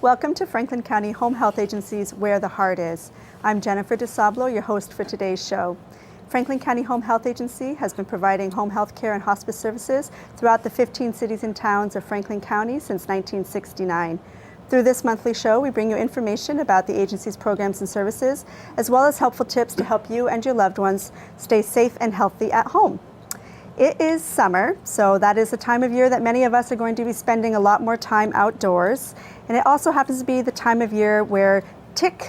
Welcome to Franklin County Home Health Agency's Where the Heart Is. I'm Jennifer Dusablon, your host for today's show. Franklin County Home Health Agency has been providing home health care and hospice services throughout the 15 cities and towns of Franklin County since 1969. Through this monthly show, we bring you information about the agency's programs and services, as well as helpful tips to help you and your loved ones stay safe and healthy at home. It is summer, so that is the time of year that many of us are going to be spending a lot more time outdoors. And it also happens to be the time of year where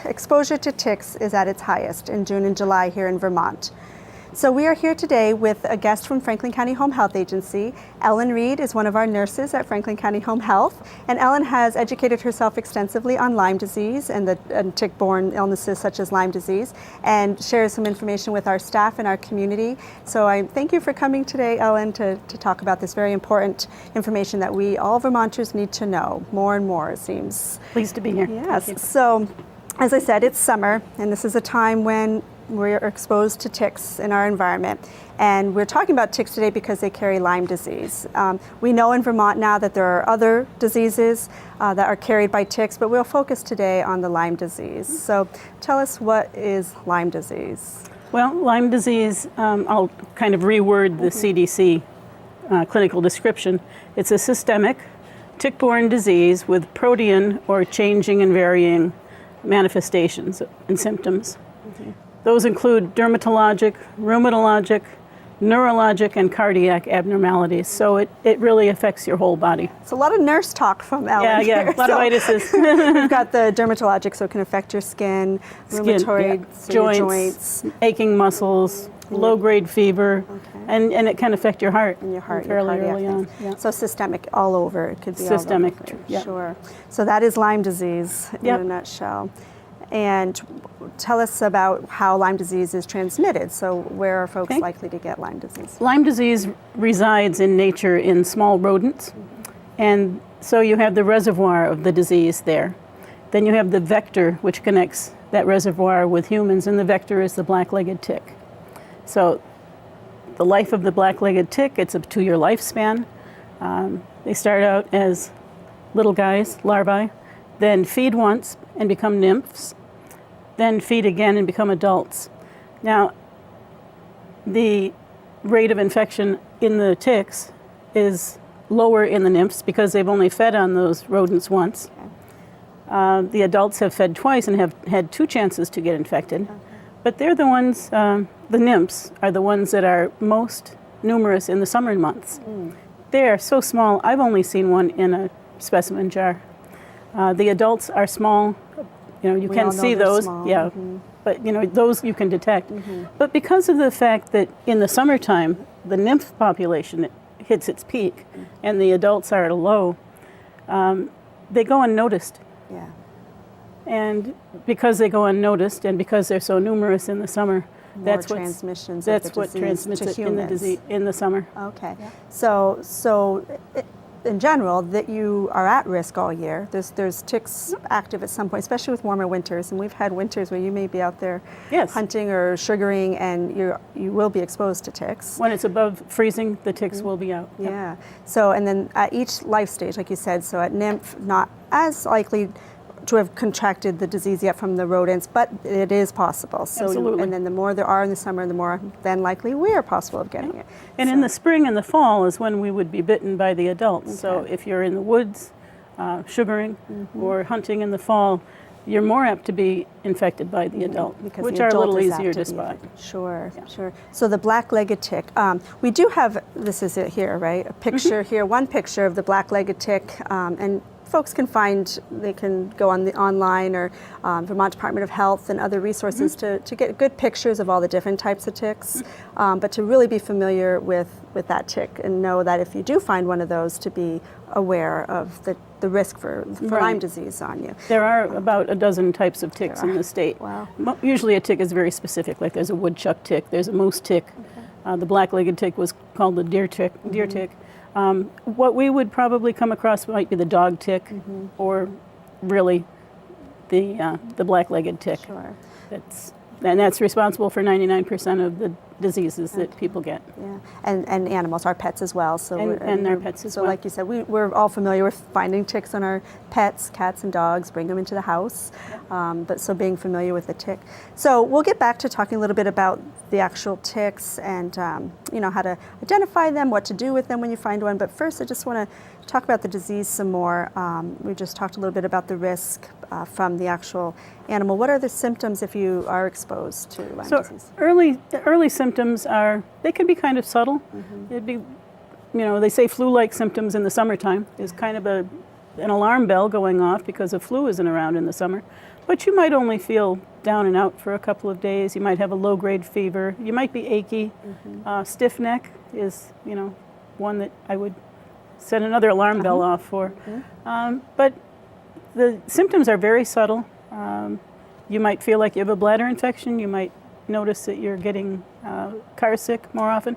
exposure to ticks is at its highest in June and July here in Vermont. So we are here today with a guest from Franklin County Home Health Agency. Ellen Reed is one of our nurses at Franklin County Home Health, and Ellen has educated herself extensively on Lyme disease and tick-borne illnesses such as Lyme disease, and shares some information with our staff and our community. So I thank you for coming today, Ellen, to talk about this very important information that we all Vermonters need to know more and more, it seems. Pleased to be here. Yes. So, as I said, it's summer, and this is a time when we're exposed to ticks in our environment. And we're talking about ticks today because they carry Lyme disease. We know in Vermont now that there are other diseases that are carried by ticks, but we'll focus today on the Lyme disease. So tell us, what is Lyme disease? Well, Lyme disease, I'll kind of reword the CDC clinical description. It's a systemic tick-borne disease with protean or changing and varying manifestations and symptoms. Those include dermatologic, rheumatologic, neurologic, and cardiac abnormalities. So it really affects your whole body. It's a lot of nurse talk from Ellen. Yeah, here. a lot of itises. We've got the dermatologic, so it can affect your skin, rheumatoid, so joints, aching muscles, low-grade fever, and it can affect your heart. And your heart, fairly your early on. Yeah. So systemic all over. It could be systemic, all over. yeah. Sure. So that is Lyme disease in a nutshell. And tell us about how Lyme disease is transmitted. So where are folks likely to get Lyme disease? Lyme disease resides in nature in small rodents. And so you have the reservoir of the disease there. Then you have the vector, which connects that reservoir with humans, and the vector is the black-legged tick. So the life of the black-legged tick, it's a 2-year lifespan. They start out as little guys, larvae, then feed once and become nymphs, then feed again and become adults. Now, the rate of infection in the ticks is lower in the nymphs because they've only fed on those rodents once. The adults have fed twice and have had 2 chances to get infected. But they're the ones, the nymphs are the ones that are most numerous in the summer months. They are so small, I've only seen one in a specimen jar. The adults are small, you can see those, but those you can detect. But because of the fact that in the summertime, the nymph population hits its peak and the adults are at a low, they go unnoticed. Yeah. And because they go unnoticed and because they're so numerous in the summer, that's what transmits it in the summer. Okay. Yeah. So in general, that you are at risk all year. There's ticks active at some point, especially with warmer winters. And we've had winters where you may be out there hunting or sugaring, and you will be exposed to ticks. When it's above freezing, the ticks will be out. Yeah. So, and then at each life stage, like you said, so at nymph, not as likely to have contracted the disease yet from the rodents, but it is possible. So, absolutely. And then the more there are in the summer, the more then likely we are possible of getting it. And in the spring and the fall is when we would be bitten by the adults. Okay. So if you're in the woods, sugaring, or hunting in the fall, you're more apt to be infected by the adult, which are a little easier to spot. Sure, sure. So the black-legged tick, we do have, this is it here, right? A picture here, one picture of the black-legged tick, and folks can they can go on online or Vermont Department of Health and other resources to get good pictures of all the different types of ticks, but to really be familiar with that tick and know that if you do find one of those, to be aware of the risk for Lyme disease on you. There are about a dozen types of ticks in the state. Wow. Usually a tick is very specific, like there's a woodchuck tick, there's a moose tick. The black-legged tick was called the deer tick. What we would probably come across might be the dog tick, or really the black-legged tick. Sure. That's responsible for 99% of diseases that people get. Yeah, and animals, our pets as well. So And our pets as so well. like you said, we're all familiar with finding ticks on our pets, cats and dogs, bring them into the house. But so being familiar with the tick. So we'll get back to talking a little bit about the actual ticks and how to identify them, what to do with them when you find one. But first, I just want to talk about the disease some more. We just talked a little bit about the risk from the actual animal. What are the symptoms if you are exposed to Lyme disease? Early symptoms they can be kind of subtle. It'd be, they say flu-like symptoms in the summertime is kind of an alarm bell going off because the flu isn't around in the summer. But you might only feel down and out for a couple of days. You might have a low-grade fever. You might be achy. Stiff neck is, one that I would set another alarm bell off for. But the symptoms are very subtle. You might feel like you have a bladder infection. You might notice that you're getting car sick more often.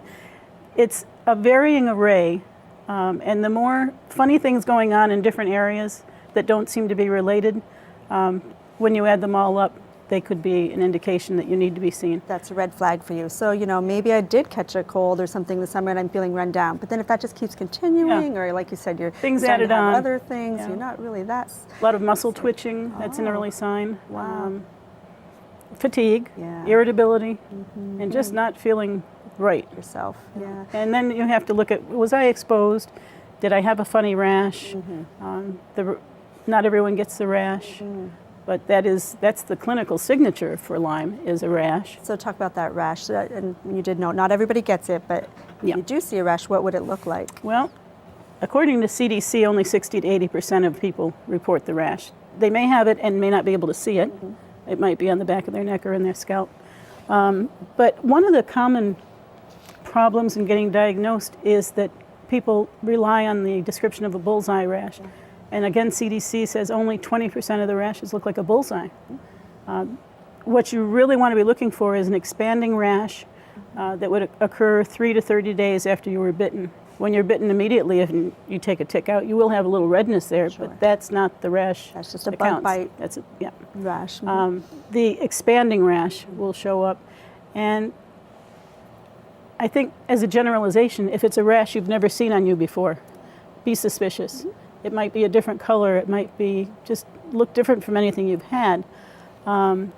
It's a varying array, and the more funny things going on in different areas that don't seem to be related, when you add them all up, they could be an indication that you need to be seen. That's a red flag for you. So, maybe I did catch a cold or something this summer and I'm feeling run down. But then if that just keeps continuing, or like you said, you're things starting added to have on. other things, you're not really that. A lot of muscle twitching, that's an early sign. Wow. Fatigue, irritability, and just not feeling right. Yourself, yeah. And then you have to look at, was I exposed? Did I have a funny rash? Not everyone gets the rash. But that's the clinical signature for Lyme is a rash. So talk about that rash. And you did know not everybody gets it, but if you do see a rash, what would it look like? Well, according to CDC, only 60 to 80% of people report the rash. They may have it and may not be able to see it. It might be on the back of their neck or in their scalp. But one of the common problems in getting diagnosed is that people rely on the description of a bullseye rash. And again, CDC says only 20% of the rashes look like a bullseye. What you really want to be looking for is an expanding rash that would occur 3 to 30 days after you were bitten. When you're bitten immediately, if you take a tick out, you will have a little redness there, but that's not the rash. That's just a bug bite. That's Rash. The expanding rash will show up. And I think as a generalization, if it's a rash you've never seen on you before, be suspicious. It might be a different color. It might be just look different from anything you've had. And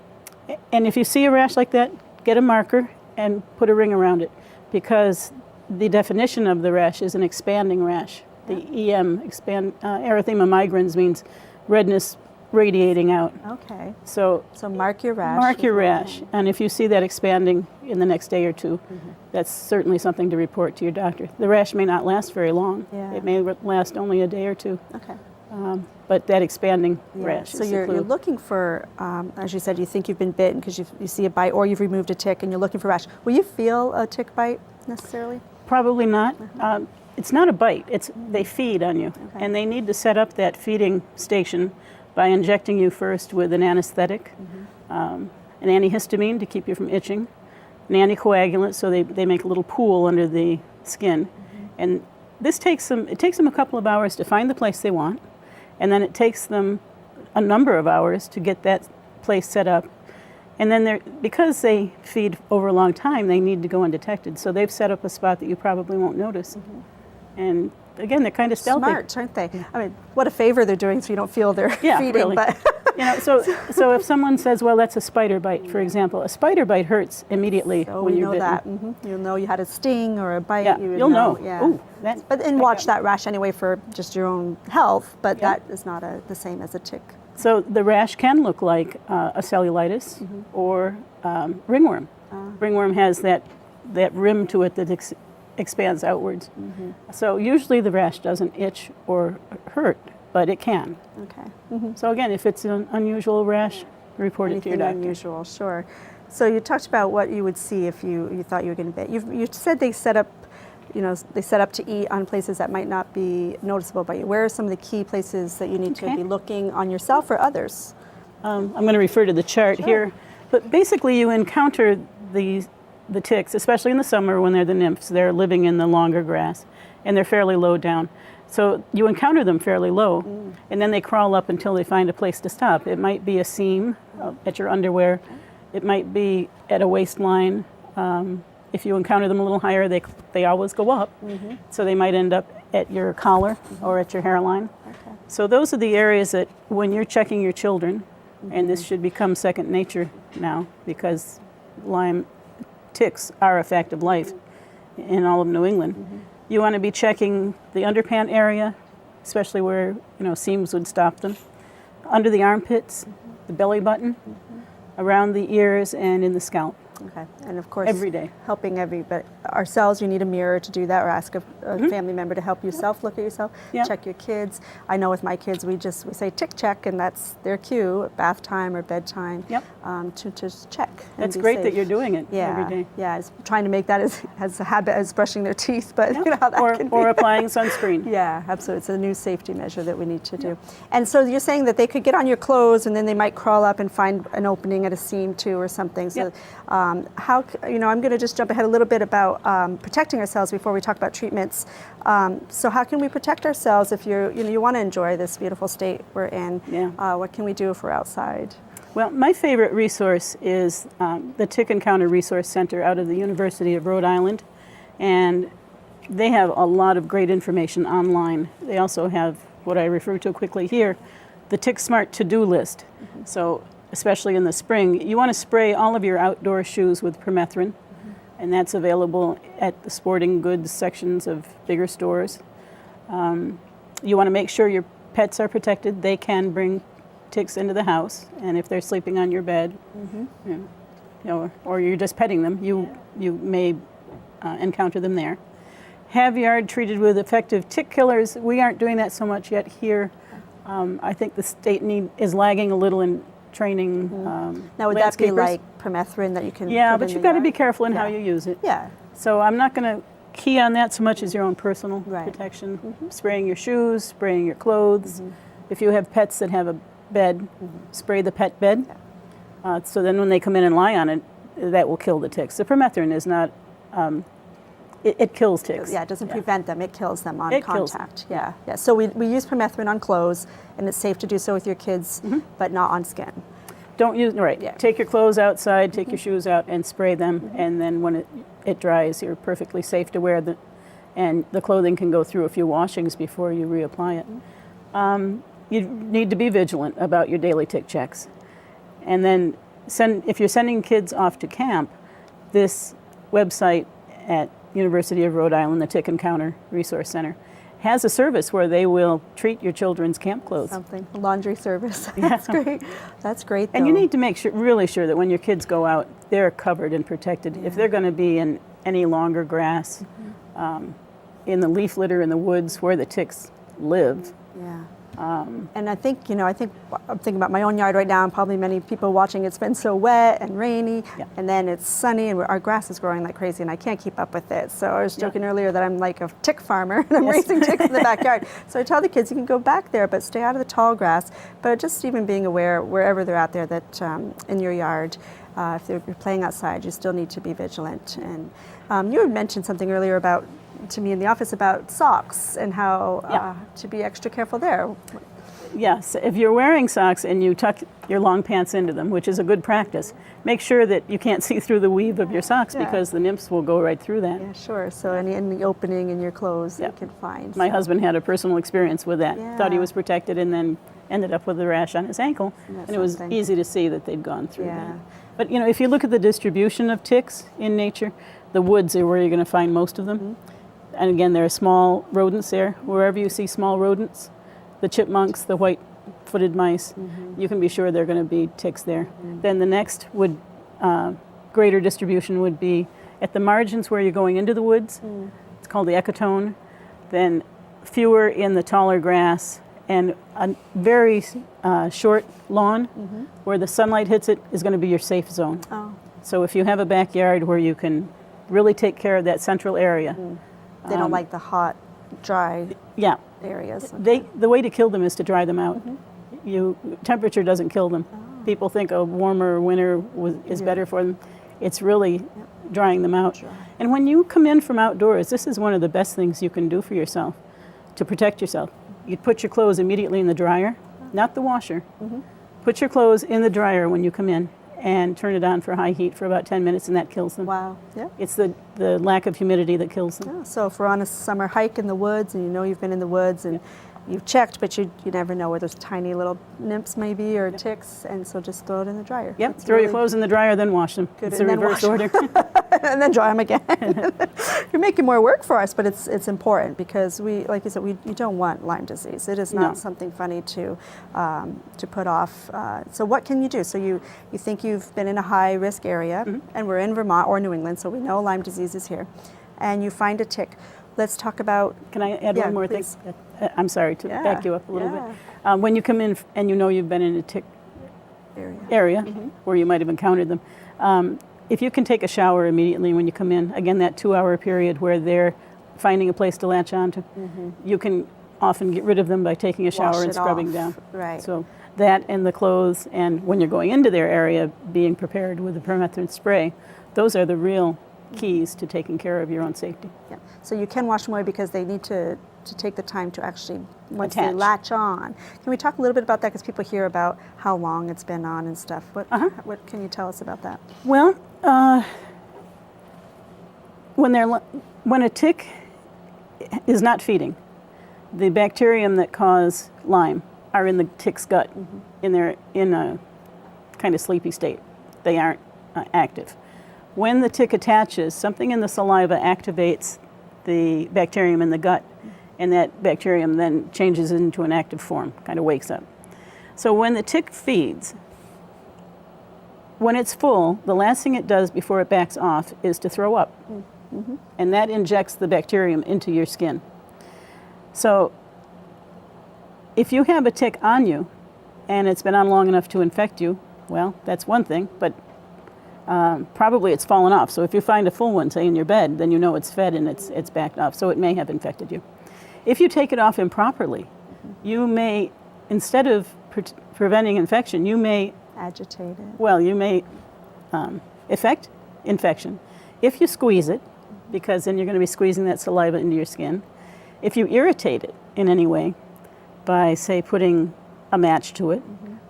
if you see a rash like that, get a marker and put a ring around it, because the definition of the rash is an expanding rash. The EM, erythema migrans, means redness radiating out. Okay. So mark your rash. Mark your rash. And if you see that expanding in the next day or two, that's certainly something to report to your doctor. The rash may not last very long. Yeah. It may last only a day or two. Okay. But that expanding rash So is you're looking for, as you said, you think you've been bitten because you see a bite or you've removed a tick and you're looking for rash. Will you feel a tick bite necessarily? Probably not. It's not a bite. They feed on you. And they need to set up that feeding station by injecting you first with an anesthetic, an antihistamine to keep you from itching, an anticoagulant, so they make a little pool under the skin. And this takes them a couple of hours to find the place they want, and then it takes them a number of hours to get that place set up. And then because they feed over a long time, they need to go undetected. So they've set up a spot that you probably won't notice. And again, they're kind of stealthy. Smart, aren't they? I mean, what a favor they're doing, so you don't feel they're feeding. Really. But so if someone says, well, that's a spider bite, for example, a spider bite hurts immediately when you're bitten. You'll know you had a sting or a bite. Yeah, you'll know. Yeah. Ooh, watch that rash anyway for just your own health, but that is not the same as a tick. So the rash can look like a cellulitis or ringworm. Ringworm has that rim to it that expands outwards. So usually the rash doesn't itch or hurt, but it can. Okay. So again, if it's an unusual rash, report it to your doctor. Unusual, sure. So you talked about what you would see if you thought you were getting bit. You said they set up to eat on places that might not be noticeable by you. Where are some of the key places that you need to be looking on yourself or others? I'm going to refer to the chart here. But basically you encounter the ticks, especially in the summer when they're the nymphs. They're living in the longer grass and they're fairly low down. So you encounter them fairly low and then they crawl up until they find a place to stop. It might be a seam at your underwear. It might be at a waistline. if you encounter them a little higher, they always go up. So they might end up at your collar or at your hairline. Okay. So those are the areas that when you're checking your children, and this should become second nature now because Lyme ticks are a fact of life in all of New England. You want to be checking the underpant area, especially where seams would stop them, under the armpits, the belly button, around the ears, and in the scalp. Okay, and of course, Every day. helping but ourselves, you need a mirror to do that, or ask a family member to help yourself, look at yourself, Yep. check your kids. I know with my kids, we say tick check, and that's their cue, at bath time or bedtime, Yep. to just check. And That's be great safe. that you're doing it Yeah, every day. yeah. It's trying to make that as a habit as brushing their teeth, but you know how that can be. Or applying sunscreen. Yeah, absolutely. It's a new safety measure that we need to do. And so you're saying that they could get on your clothes and then they might crawl up and find an opening at a seam too or something. So I'm going to just jump ahead a little bit about protecting ourselves before we talk about treatments. So how can we protect ourselves if you want to enjoy this beautiful state we're in? Yeah. What can we do if we're outside? Well, my favorite resource is the Tick Encounter Resource Center out of the University of Rhode Island. And they have a lot of great information online. They also have what I refer to quickly here, the Tick Smart to-do list. So especially in the spring, you want to spray all of your outdoor shoes with permethrin, and that's available at the sporting goods sections of bigger stores. You want to make sure your pets are protected. They can bring ticks into the house, and if they're sleeping on your bed, or you're just petting them, you may encounter them there. Have yard treated with effective tick killers. We aren't doing that so much yet here. I think the state is lagging a little in training Now, would that be landscapers. like permethrin that you can Yeah, put but in you've the got to be yard? careful in how Yeah. you use it. Yeah. So I'm not going to key on that so much as your own personal Right. protection. Spraying your shoes, spraying your clothes. If you have pets that have a bed, spray the pet bed. So then when they come in and lie on it, that will kill the ticks. The permethrin is not, it kills ticks. Yeah, it doesn't prevent them, it kills them on It kills them. contact. Yeah, yeah. So we use permethrin on clothes, and it's safe to do so with your kids, but not on skin. Don't use, right, Yeah. take your clothes outside, take your shoes out and spray them, and then when it dries, you're perfectly safe to wear them, and the clothing can go through a few washings before you reapply it. You need to be vigilant about your daily tick checks. And then if you're sending kids off to camp, this website at University of Rhode Island, the Tick Encounter Resource Center, has a service where they will treat your children's camp clothes. Something, laundry service. That's great. That's great, And you though. need to make really sure that when your kids go out, they're covered and protected. If they're going to be in any longer grass, in the leaf litter in the woods where the ticks live. Yeah. And I think I'm thinking about my own yard right now, and probably many people watching. It's been so wet and rainy, and then it's sunny, and our grass is growing like crazy, and I can't keep up with it. So I was joking earlier that I'm like a tick farmer, and I'm raising ticks in the backyard. So I tell the kids, you can go back there, but stay out of the tall grass. But just even being aware, wherever they're out there, that in your yard, if you're playing outside, you still need to be vigilant. And you had mentioned something earlier to me in the office about socks and how to be extra careful there. Yes, if you're wearing socks and you tuck your long pants into them, which is a good practice, make sure that you can't see through the weave of your socks because the nymphs will go right through that. Yeah, sure. So any opening in your clothes you can find. My husband had a personal experience with that. Yeah. Thought he was protected and then ended up with a rash on his ankle. That's And it was something. easy to see that they'd gone through Yeah. that. But if you look at the distribution of ticks in nature, the woods are where you're going to find most of them. And again, there are small rodents there. Wherever you see small rodents, the chipmunks, the white-footed mice, you can be sure there are going to be ticks there. Then the next greater distribution would be at the margins where you're going into the woods. It's called the ecotone. Then fewer in the taller grass, and a very short lawn where the sunlight hits it is going to be your safe zone. Oh, So if you have a backyard where you can really take care of that central area. they don't like the hot, dry Yeah, areas. the way to kill them is to dry them out. Temperature doesn't kill them. People think a warmer winter is better for them. It's really drying them out. And when you come in from outdoors, this is one of the best things you can do for yourself to protect yourself. You put your clothes immediately in the dryer, not the washer. Put your clothes in the dryer when you come in, and turn it on for high heat for about 10 minutes, and that kills them. Wow. Yeah. It's the lack of humidity that kills them. Yeah. So if we're on a summer hike in the woods, and you know you've been in the woods, and you've checked, but you never know where those tiny little nymphs may be or ticks, and so just throw it in the dryer. Yep, That's throw your really clothes in the dryer, then wash them. good. It's And the then reverse wash order. and then dry them again. You're making more work for us, but it's important because we, like you said, you don't want Lyme disease. It is not No. something funny to put off. So what can you do? So you think you've been in a high risk area, and we're in Vermont or New England, so we know Lyme disease is here, and you find a tick. Let's talk about. Can I add Yeah, one more please. thing? I'm sorry to Yeah, back you up a little yeah. bit. When you come in and you know you've been in a tick area where you might have encountered them, if you can take a shower immediately when you come in, again, that 2-hour period where they're finding a place to latch onto, you can often get rid of them by taking a shower Wash and it scrubbing off. down. Right. So that and the clothes, and when you're going into their area, being prepared with the permethrin spray, those are the real keys to taking care of your own safety. Yeah. So you can wash them away because they need to take the time to actually, once they Attach. latch on. Can we talk a little bit about that? Because people hear about how long it's been on and stuff. What can you tell us about that? Well, when a tick is not feeding, the bacterium that cause Lyme are in the tick's gut, in a kind of sleepy state. They aren't active. When the tick attaches, something in the saliva activates the bacterium in the gut, and that bacterium then changes into an active form, kind of wakes up. So when the tick feeds, when it's full, the last thing it does before it backs off is to throw up. And that injects the bacterium into your skin. So if you have a tick on you and it's been on long enough to infect you, well, that's one thing, but probably it's fallen off. So if you find a full one, say in your bed, then you know it's fed and it's backed off. So it may have infected you. If you take it off improperly, you may, instead of preventing infection, you may Agitate it. well, you may affect infection. If you squeeze it, because then you're going to be squeezing that saliva into your skin. If you irritate it in any way by, say, putting a match to it,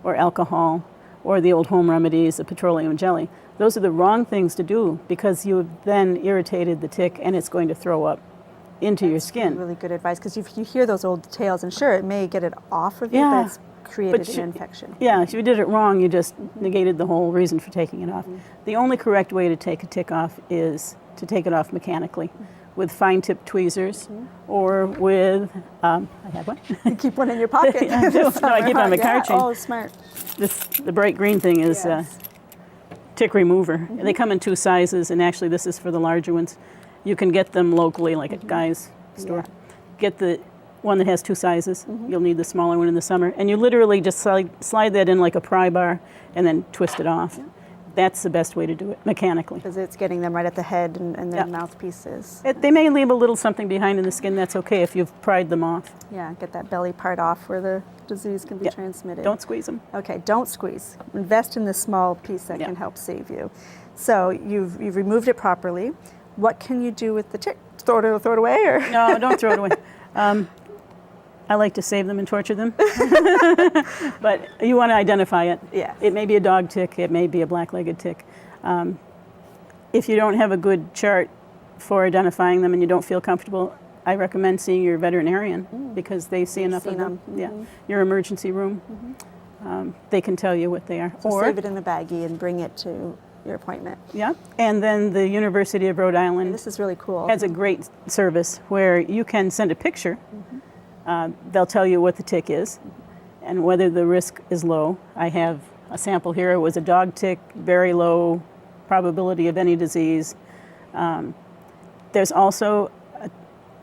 or alcohol, or the old home remedies, the petroleum jelly, those are the wrong things to do because you've then irritated the tick and it's going to throw up into your skin. Really good advice, because you hear those old tales, and sure, it may get it off of you, Yeah. but it's created But an infection. Yeah, if you did it wrong, you just negated the whole reason for taking it off. The only correct way to take a tick off is to take it off mechanically with fine-tipped tweezers or with, I have one. You keep one in your pocket. I do. No, I keep it on my car chain. Oh, smart. The bright green thing is Yes. tick remover. They come in 2 sizes, and actually this is for the larger ones. You can get them locally, like at Guy's store. Get the one that has 2 sizes. You'll need the smaller one in the summer. And you literally just slide that in like a pry bar and then twist it off. That's the best way to do it, mechanically. Because it's getting them right at the head and their mouthpieces. They may leave a little something behind in the skin. That's okay if you've pried them off. Yeah, get that belly part off where the disease can be transmitted. Don't squeeze them. Okay, don't squeeze. Invest in the small piece that can help save you. So you've removed it properly. What can you do with the tick? Throw it away, or No, don't throw it away. I like to save them and torture them. But you want to identify it. Yes. It may be a dog tick. It may be a black-legged tick. If you don't have a good chart for identifying them and you don't feel comfortable, I recommend seeing your veterinarian because they see enough of them. Yeah, your emergency room. They can tell you what they are. So save it in a baggie and bring it to your appointment. Yeah, and then the University of Rhode Island This is really cool. has a great service where you can send a picture. They'll tell you what the tick is and whether the risk is low. I have a sample here. It was a dog tick, very low probability of any disease. There's also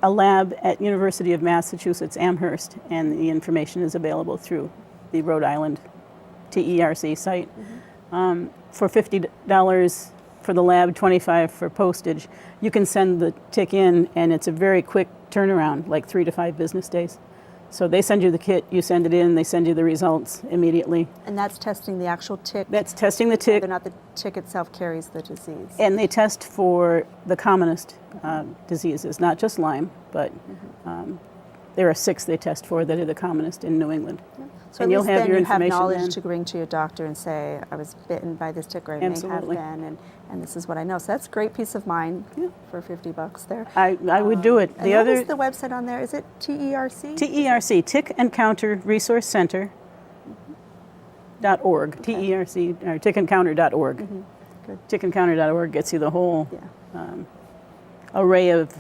a lab at University of Massachusetts Amherst, and the information is available through the Rhode Island TERC site. For $50 for the lab, $25 for postage, you can send the tick in, and it's a very quick turnaround, like 3 to 5 business days. So they send you the kit, you send it in, they send you the results immediately. And that's testing the actual tick. That's testing the tick. Whether or not the tick itself carries the disease. And they test for the commonest diseases, not just Lyme, but there are 6 they test for that are the commonest in New England. So And at you'll least have then your you have information knowledge then. to bring to your doctor and say, I was bitten by this tick, or I Absolutely. may have been, and this is what I know. So that's great peace of mind for $50 there. I would do it. And The what other is the website on there? Is it TERC? TERC, Tick Encounter Resource Center. .org, TERC, or tickencounter.org. Good. Tickencounter.org gets you the whole Yeah. array of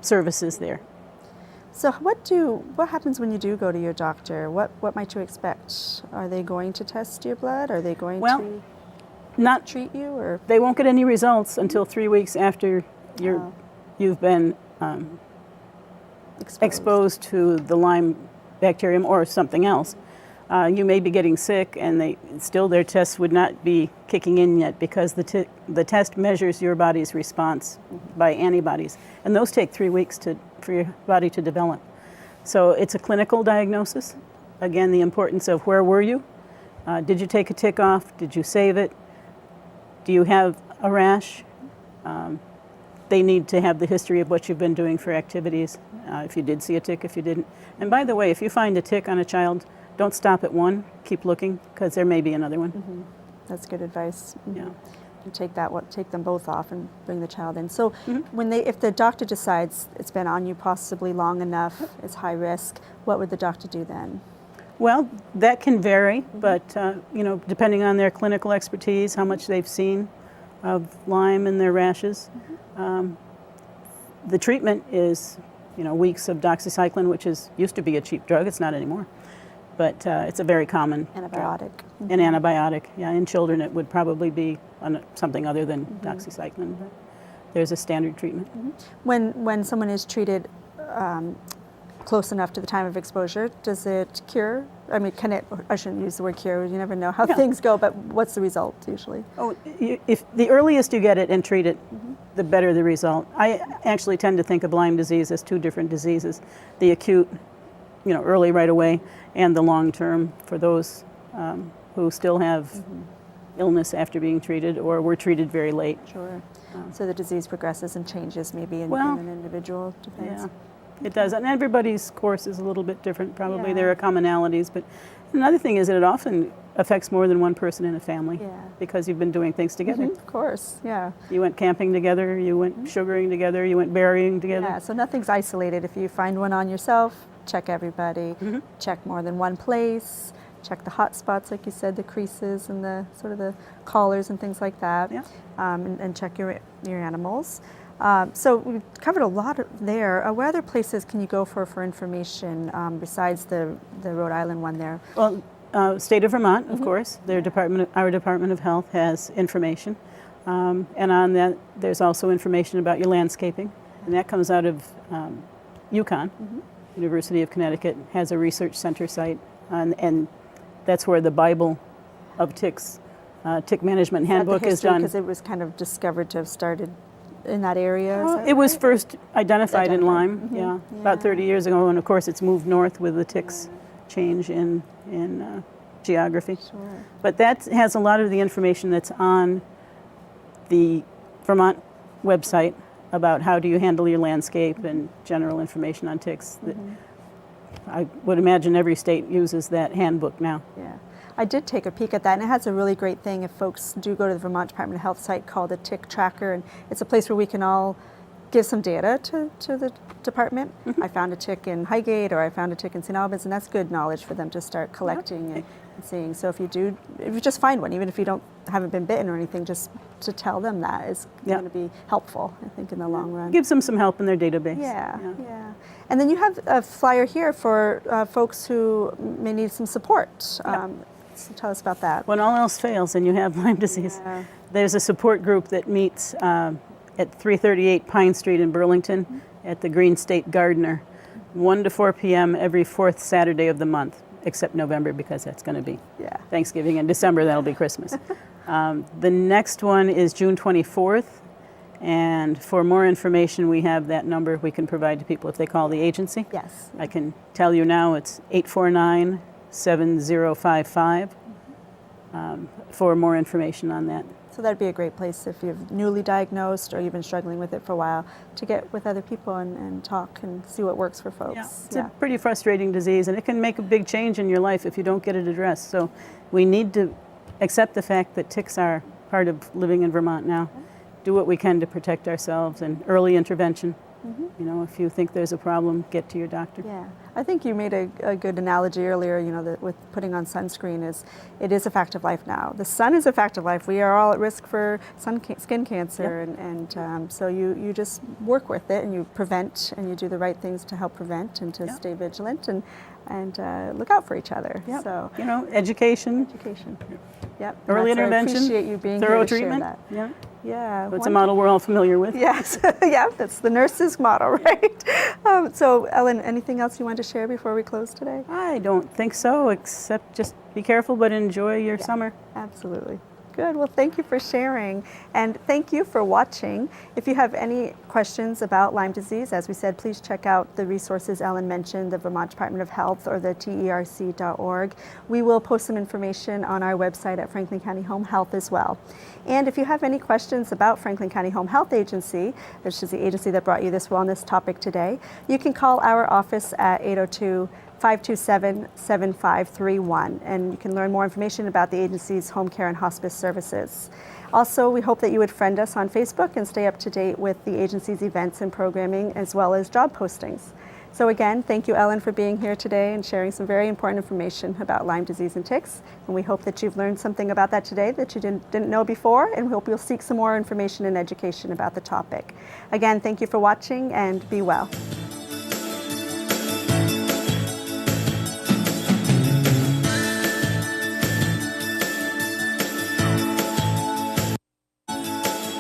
services there. So what happens when you do go to your doctor? What might you expect? Are they going to test your blood? Are they going Well, to not treat you, or they won't get any results until 3 weeks after Wow. you've been exposed to the Lyme bacterium or something else. You may be getting sick, and their tests would not be kicking in yet, because the test measures your body's response by antibodies, and those take 3 weeks for your body to develop. So it's a clinical diagnosis. Again, the importance of where were you? Did you take a tick off? Did you save it? Do you have a rash? They need to have the history of what you've been doing for activities, if you did see a tick, if you didn't. And by the way, if you find a tick on a child, don't stop at one, keep looking, because there may be another one. That's good advice. Yeah. And take them both off and bring the child in. So if the doctor decides it's been on you possibly long enough, it's high risk, what would the doctor do then? Well, that can vary, but depending on their clinical expertise, how much they've seen of Lyme and their rashes. The treatment is, weeks of doxycycline, which used to be a cheap drug. It's not anymore, but it's a very common Antibiotic. drug. An antibiotic. Yeah, in children it would probably be something other than doxycycline, but there's a standard treatment. When someone is treated close enough to the time of exposure, does it cure? I mean, I shouldn't use the word cure, you never know how things go, but what's the result usually? Oh, if the earliest you get it and treat it, the better the result. I actually tend to think of Lyme disease as 2 different diseases. The acute, early right away, and the long term for those who still have illness after being treated or were treated very late. Sure. So the disease progresses and changes maybe in an individual, depends. Yeah. It does, and everybody's course is a little bit different. Probably Yeah. there are commonalities, but another thing is that it often affects more than one person in a family, because you've been doing things together. Of course, yeah. You went camping together, you went sugaring together, you went berrying together. Yeah, so nothing's isolated. If you find one on yourself, check everybody, check more than one place, check the hot spots, like you said, the creases and the sort of the collars and things like that, and check your animals. So we've covered a lot there. Where other places can you go for information besides the Rhode Island one there? Well, State of Vermont, of course. Our Department of Health has information. And on that, there's also information about your landscaping. And that comes out of UConn. University of Connecticut has a research center site. And that's where the Bible of ticks, tick management handbook is done. Because it was kind of discovered to have started in that area? It was first identified in Lyme, about 30 years ago, and of course it's moved north with the ticks change in geography. Sure. But that has a lot of the information that's on the Vermont website about how do you handle your landscape and general information on ticks. I would imagine every state uses that handbook now. Yeah. I did take a peek at that, and it has a really great thing if folks do go to the Vermont Department of Health site called a tick tracker, and it's a place where we can all give some data to the department. I found a tick in Highgate, or I found a tick in St. Albans, and that's good knowledge for them to start collecting and seeing. So if you just find one, even if you haven't been bitten or anything, just to tell them that is going to be helpful, I think, in the long run. Gives them some help in their database. Yeah. And then you have a flyer here for folks who may need some support. So tell us about that. When all else fails and you have Lyme disease, there's a support group that meets at 338 Pine Street in Burlington at the Green State Gardener, 1 to 4 p.m. every 4th Saturday of the month, except November, because that's going to be Thanksgiving, and December that'll be Christmas. The next one is June 24th, and for more information we have that number we can provide to people if they call the agency. Yes. I can tell you now it's 849-7055 for more information on that. So that'd be a great place if you're newly diagnosed or you've been struggling with it for a while to get with other people and talk and see what works for folks. Yeah. It's a pretty frustrating disease, and it can make a big change in your life if you don't get it addressed. So we need to accept the fact that ticks are part of living in Vermont now. Do what we can to protect ourselves, and early intervention. You know, if you think there's a problem, get to your doctor. Yeah, I think you made a good analogy earlier, you know, that with putting on sunscreen it is a fact of life now. The sun is a fact of life. We are all at risk for skin cancer, and so you just work with it and you prevent and you do the right things to help prevent and to stay vigilant and look out for each other. Yep. So, you know, education. Yep. Early intervention. I appreciate you being thorough here to treatment. share that. Yeah. Yeah. It's a model we're all familiar with. Yes, yeah, that's the nurse's model, right? So, Ellen, anything else you want to share before we close today? I don't think so, except just be careful, but enjoy your summer. Absolutely. Good. Well, thank you for sharing, and thank you for watching. If you have any questions about Lyme disease, as we said, please check out the resources Ellen mentioned, the Vermont Department of Health or the terc.org. We will post some information on our website at Franklin County Home Health as well. And if you have any questions about Franklin County Home Health Agency, which is the agency that brought you this wellness topic today, you can call our office at 802-527-7531, and you can learn more information about the agency's home care and hospice services. Also, we hope that you would friend us on Facebook and stay up to date with the agency's events and programming, as well as job postings. So again, thank you, Ellen, for being here today and sharing some very important information about Lyme disease and ticks. And we hope that you've learned something about that today that you didn't know before, and we hope you'll seek some more information and education about the topic. Again, thank you for watching, and be well.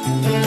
Thank you.